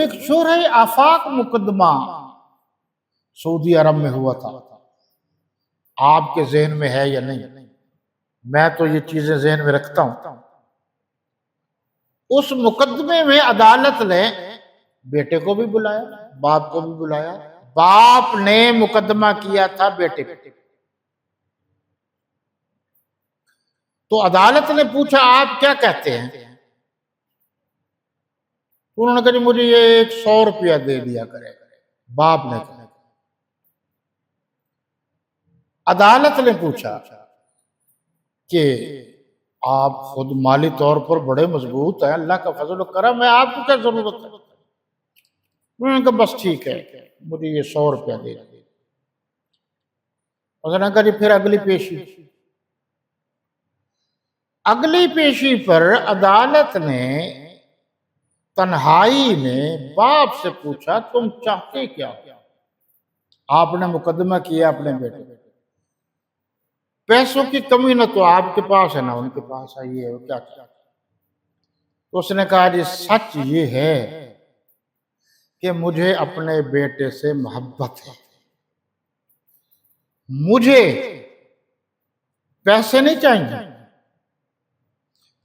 ایک شورہ آفاق مقدمہ سعودی عرب میں ہوا تھا، آپ کے ذہن میں ہے یا نہیں؟ میں تو یہ چیزیں ذہن میں رکھتا ہوں۔ اس مقدمے میں عدالت نے بیٹے کو بھی بلایا، باپ کو بھی بلایا۔ باپ نے مقدمہ کیا تھا بیٹے پہ، تو عدالت نے پوچھا آپ کیا کہتے ہیں؟ انہوں نے کہا جی مجھے یہ 100 روپیہ دے دیا کرے۔ باپ نے کہا۔ عدالت نے پوچھا کہ آپ خود مالی طور پر بڑے مضبوط ہیں، اللہ کا فضل و کرم ہے، آپ کو کیا ضرورت ہے؟ انہوں نے کہا بس ٹھیک ہے، مجھے یہ 100 روپیہ دے دیا۔ اس نے کہا جی پھر اگلی پیشی۔ اگلی پیشی پر عدالت نے تنہائی میں باپ سے پوچھا تم چاہتے کیا ہو؟ آپ نے مقدمہ کیا اپنے بیٹے، پیسوں کی کمی نہ تو آپ کے پاس ہے نہ ان کے پاس ہے، یہ کیا چاہتے؟ اس نے کہا جی سچ یہ ہے کہ مجھے اپنے بیٹے سے محبت ہے، مجھے پیسے نہیں چاہیے،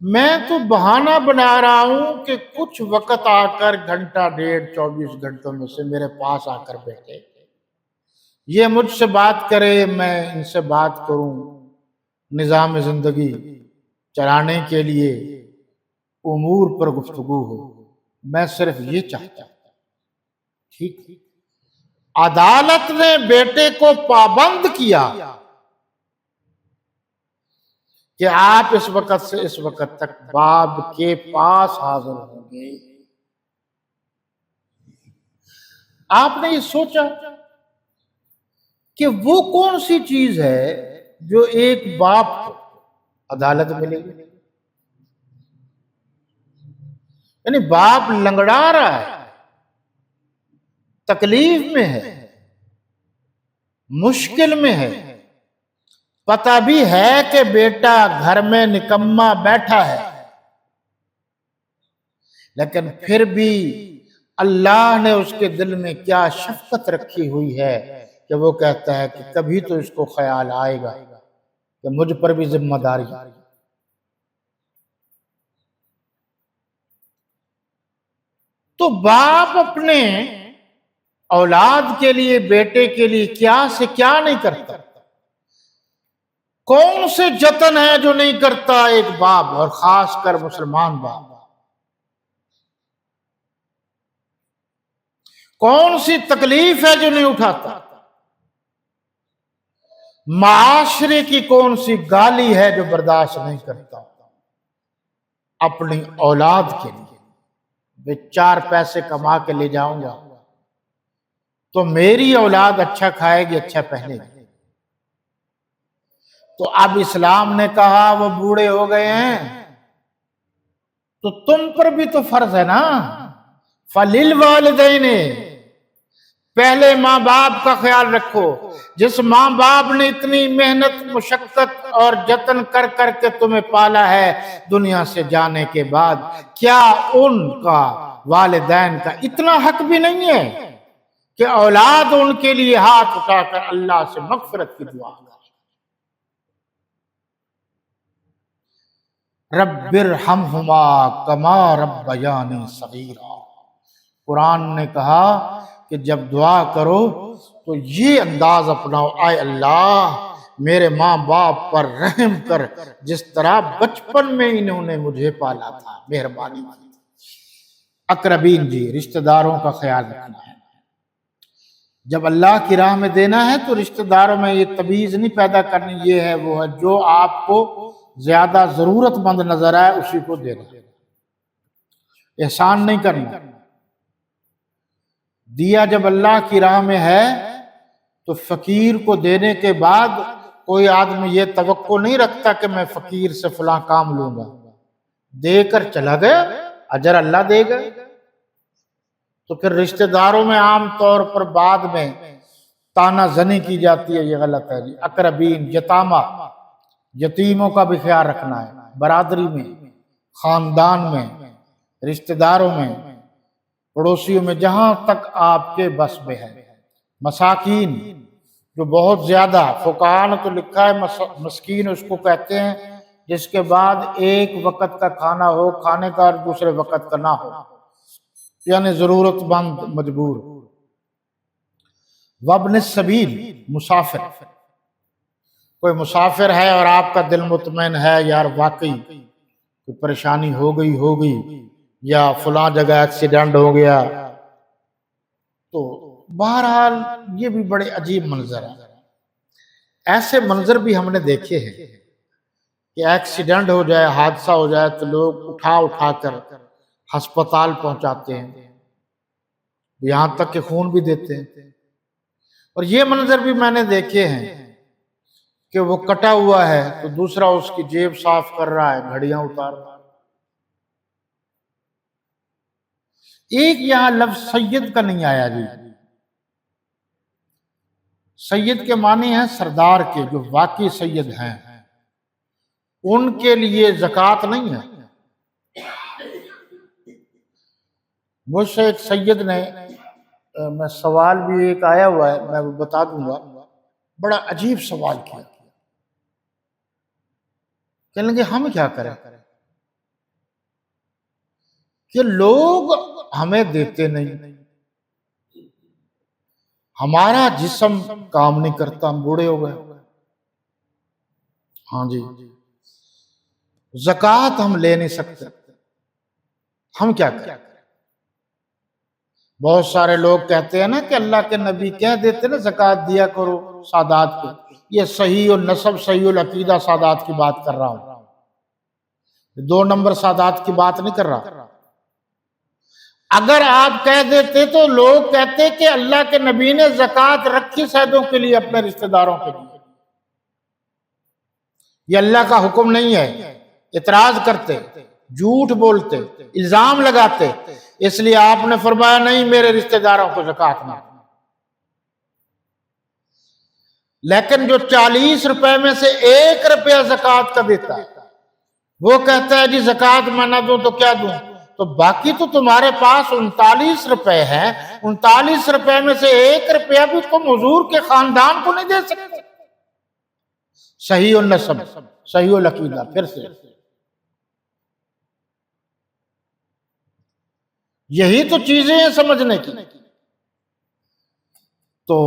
میں تو بہانہ بنا رہا ہوں کہ کچھ وقت آ کر گھنٹہ ڈیڑھ 24 گھنٹوں میں سے میرے پاس آ کر بیٹھے، یہ مجھ سے بات کرے، میں ان سے بات کروں، نظام زندگی چلانے کے لیے امور پر گفتگو ہو، میں صرف یہ چاہتا ہوں۔ ٹھیک، عدالت نے بیٹے کو پابند کیا کہ آپ اس وقت سے اس وقت تک باپ کے پاس حاضر ہوں گے۔ آپ نے یہ سوچا کہ وہ کون سی چیز ہے جو ایک باپ کو عدالت ملے گی؟ یعنی باپ لنگڑا رہا ہے، تکلیف میں ہے، مشکل میں ہے، پتہ بھی ہے کہ بیٹا گھر میں نکما بیٹھا ہے، لیکن پھر بھی اللہ نے اس کے دل میں کیا شفقت رکھی ہوئی ہے کہ وہ کہتا ہے کہ کبھی تو اس کو خیال آئے گا کہ مجھ پر بھی ذمہ داری۔ تو باپ اپنے اولاد کے لیے، بیٹے کے لیے کیا سے کیا نہیں کرتا؟ کون سے جتن ہے جو نہیں کرتا ایک باپ، اور خاص کر مسلمان باپ؟ کون سی تکلیف ہے جو نہیں اٹھاتا؟ معاشرے کی کون سی گالی ہے جو برداشت نہیں کرتا اپنی اولاد کے لیے؟ میں 4 پیسے کما کے لے جاؤں گا تو میری اولاد اچھا کھائے گی، اچھا پہنے گی۔ تو اب اسلام نے کہا وہ بوڑھے ہو گئے ہیں تو تم پر بھی تو فرض ہے نا، فَلِلْوَالِدَيْنِ، پہلے ماں باپ کا خیال رکھو۔ جس ماں باپ نے اتنی محنت، مشقت اور جتن کر کر کے تمہیں پالا ہے دنیا سے جانے کے بعد، کیا ان کا والدین کا اتنا حق بھی نہیں ہے کہ اولاد ان کے لیے ہاتھ اٹھا کر اللہ سے مغفرت کی دعا کرے؟ رب ارحمہما کما ربیانی صغیرا، قرآن نے کہا کہ جب دعا کرو تو یہ انداز اپناؤ، اے اللہ میرے ماں باپ پر رحم کر، جس طرح بچپن میں انہوں نے مجھے پالا تھا، مہربانی کی۔ اقربین جی، رشتہ داروں کا خیال رکھنا ہے۔ جب اللہ کی راہ میں دینا ہے تو رشتہ داروں میں یہ تمیز نہیں پیدا کرنی، یہ ہے وہ ہے، جو آپ کو زیادہ ضرورت مند نظر آئے اسی کو دینا، احسان نہیں کرنا۔ دیا جب اللہ کی راہ میں ہے تو فقیر کو دینے کے بعد کوئی آدمی یہ توقع نہیں رکھتا کہ میں فقیر سے فلاں کام لوں گا، دے کر چلا گیا، اجر اللہ دے گا۔ تو پھر رشتہ داروں میں عام طور پر بعد میں تانا زنی کی جاتی ہے، یہ غلط ہے۔ اقربین، یتامہ، یتیموں کا بھی خیال رکھنا ہے، برادری میں، خاندان میں، رشتہ داروں میں، پڑوسیوں میں جہاں تک آپ کے بس میں ہے، مساکین جو بہت زیادہ، فقہاء نے تو لکھا ہے مسکین اس کو کہتے ہیں جس کے بعد ایک وقت کا کھانا ہو کھانے کا اور دوسرے وقت کا نہ ہو، یعنی ضرورت مند مجبور۔ وابن السبیل مسافر، کوئی مسافر ہے اور آپ کا دل مطمئن ہے یار واقعی کوئی پریشانی ہوگئی یا فلاں جگہ ایکسیڈنٹ ہو گیا، تو بہرحال یہ بھی بڑے عجیب منظر ہے۔ ایسے منظر بھی ہم نے دیکھے ہیں کہ ایکسیڈنٹ ہو جائے، حادثہ ہو جائے تو لوگ اٹھا کر ہسپتال پہنچاتے ہیں، یہاں تک کہ خون بھی دیتے ہیں۔ اور یہ منظر بھی میں نے دیکھے ہیں کہ وہ کٹا ہوا ہے تو دوسرا اس کی جیب صاف کر رہا ہے، گھڑیاں اتار رہا ہے۔ ایک یہاں لفظ سید کا نہیں آیا جی، سید کے معنی ہیں سردار کے، جو واقعی سید ہیں ان کے لیے زکوٰۃ نہیں ہے۔ مجھ سے ایک سید نے، میں سوال بھی ایک آیا ہوا ہے میں وہ بتا دوں گا، بڑا عجیب سوال کیا، کہنے لگے ہم کیا کریں کہ لوگ ہمیں دیتے نہیں، ہمارا جسم کام نہیں کرتا، ہم بوڑھے ہو گئے، ہاں جی زکوٰۃ ہم لے نہیں سکتے، ہم کیا کریں؟ بہت سارے لوگ کہتے ہیں نا کہ اللہ کے نبی کہہ دیتے نا زکوٰۃ دیا کرو سادات کو، یہ صحیح النسب صحیح العقیدہ سادات کی بات کر رہا ہوں، 2 نمبر سادات کی بات نہیں کر رہا۔ اگر آپ کہہ دیتے تو لوگ کہتے کہ اللہ کے نبی نے زکوٰۃ رکھی سیدوں کے لیے، اپنے رشتہ داروں کے لیے، یہ اللہ کا حکم نہیں ہے، اعتراض کرتے، جھوٹ بولتے، الزام لگاتے، اس لیے آپ نے فرمایا نہیں میرے رشتہ داروں کو زکوٰۃ نہ۔ لیکن جو 40 روپے میں سے 1 روپیہ زکوٰۃ کا دیتا ہے وہ کہتا ہے جی زکوٰۃ میں نہ دوں تو کیا دوں، تو باقی تو تمہارے پاس 39 روپے ہیں، 39 روپے میں سے 1 روپیہ بھی تم حضور کے خاندان کو نہیں دے سکتے۔ صحیح النسب صحیح العقیدہ، پھر سے یہی تو چیزیں ہیں سمجھنے کی۔ تو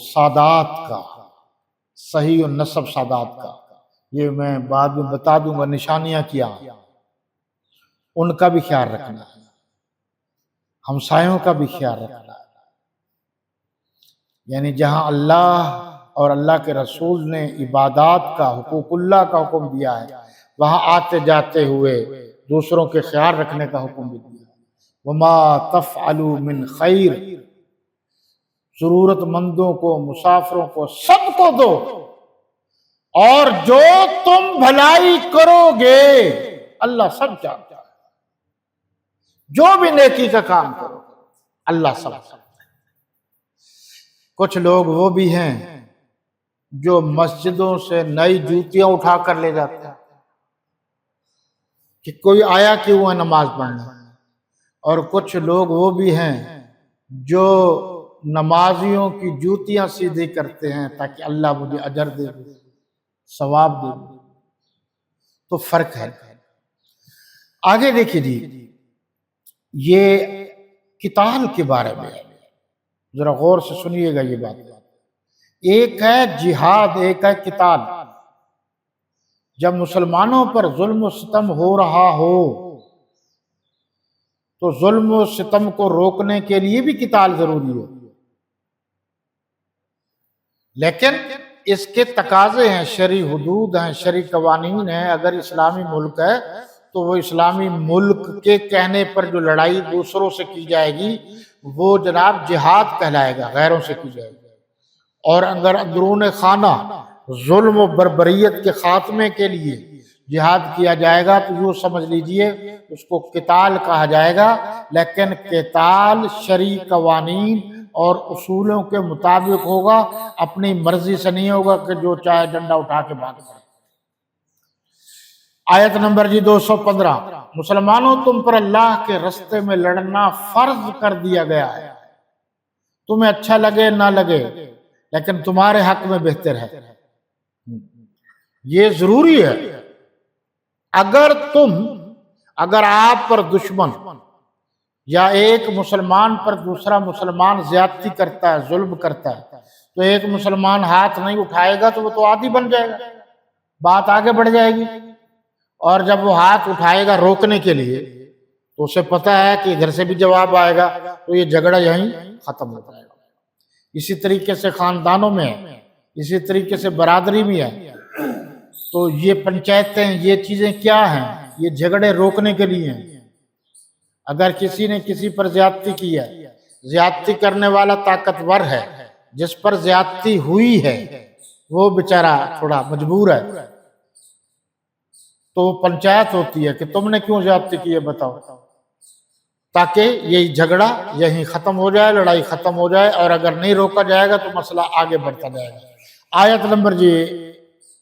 سادات کا، صحیح النسب سادات کا، یہ میں بعد میں بتا دوں گا نشانیاں کیا، ان کا بھی خیال رکھنا ہے، ہمسایوں کا بھی خیال رکھنا ہے، یعنی جہاں اللہ اور اللہ کے رسول نے عبادات کا، حقوق اللہ کا حکم دیا ہے، وہاں آتے جاتے ہوئے دوسروں کے خیال رکھنے کا حکم بھی دیا۔ وَمَا تَفْعَلُوا مِنْ خَيْرٍ، ضرورت مندوں کو، مسافروں کو، سب کو دو، اور جو تم بھلائی کرو گے اللہ سب جانتا ہے، جو بھی نیکی کا کام کرو اللہ سب جانتا ہے۔ کچھ لوگ وہ بھی ہیں جو مسجدوں سے نئی جوتیاں اٹھا کر لے جاتے ہیں کہ کوئی آیا کیوں ہے نماز پڑھنے، اور کچھ لوگ وہ بھی ہیں جو نمازیوں کی جوتیاں سیدھی کرتے ہیں تاکہ اللہ مجھے اجر دے، ثواب دے۔ تو فرق ہے۔ آگے دیکھیے جی، یہ قتال کے بارے میں ذرا غور سے سنیے گا یہ بات، ایک ہے جہاد، ایک ہے قتال۔ جب مسلمانوں پر ظلم و ستم ہو رہا ہو تو ظلم و ستم کو روکنے کے لیے بھی قتال ضروری ہے، لیکن اس کے تقاضے ہیں، شرعی حدود ہیں، شرعی قوانین ہیں۔ اگر اسلامی ملک ہے تو وہ اسلامی ملک کے کہنے پر جو لڑائی دوسروں سے کی جائے گی وہ جناب جہاد کہلائے گا، غیروں سے کی جائے گی۔ اور اگر اندرون خانہ ظلم و بربریت کے خاتمے کے لیے جہاد کیا جائے گا تو یوں سمجھ لیجئے اس کو قتال کہا جائے گا، لیکن قتال شرعی قوانین اور اصولوں کے مطابق ہوگا، اپنی مرضی سے نہیں ہوگا کہ جو چاہے ڈنڈا اٹھا کے بھاگ جائے۔ آیت نمبر جی 215، مسلمانوں تم پر اللہ کے رستے میں لڑنا فرض کر دیا گیا ہے، تمہیں اچھا لگے نہ لگے لیکن تمہارے حق میں بہتر ہے، یہ ضروری ہے۔ اگر آپ پر دشمن یا ایک مسلمان پر دوسرا مسلمان زیادتی کرتا ہے، ظلم کرتا ہے، تو ایک مسلمان ہاتھ نہیں اٹھائے گا تو وہ تو عادی بن جائے گا، بات آگے بڑھ جائے گی۔ اور جب وہ ہاتھ اٹھائے گا روکنے کے لیے تو اسے پتہ ہے کہ ادھر سے بھی جواب آئے گا تو یہ جھگڑا یہیں ختم ہو جائے گا۔ اسی طریقے سے خاندانوں میں ہے، اسی طریقے سے برادری میں ہے۔ تو یہ پنچایتیں، یہ چیزیں کیا ہیں؟ یہ جھگڑے روکنے کے لیے ہیں۔ اگر کسی نے کسی پر زیادتی کی ہے، زیادتی کرنے والا طاقتور ہے، جس پر زیادتی ہوئی ہے وہ بیچارہ تھوڑا مجبور ہے، تو پنچایت ہوتی ہے کہ تم نے کیوں زیادتی کی ہے بتاؤ، تاکہ یہ جھگڑا یہیں ختم ہو جائے، لڑائی ختم ہو جائے۔ اور اگر نہیں روکا جائے گا تو مسئلہ آگے بڑھتا جائے گا۔ آیت نمبر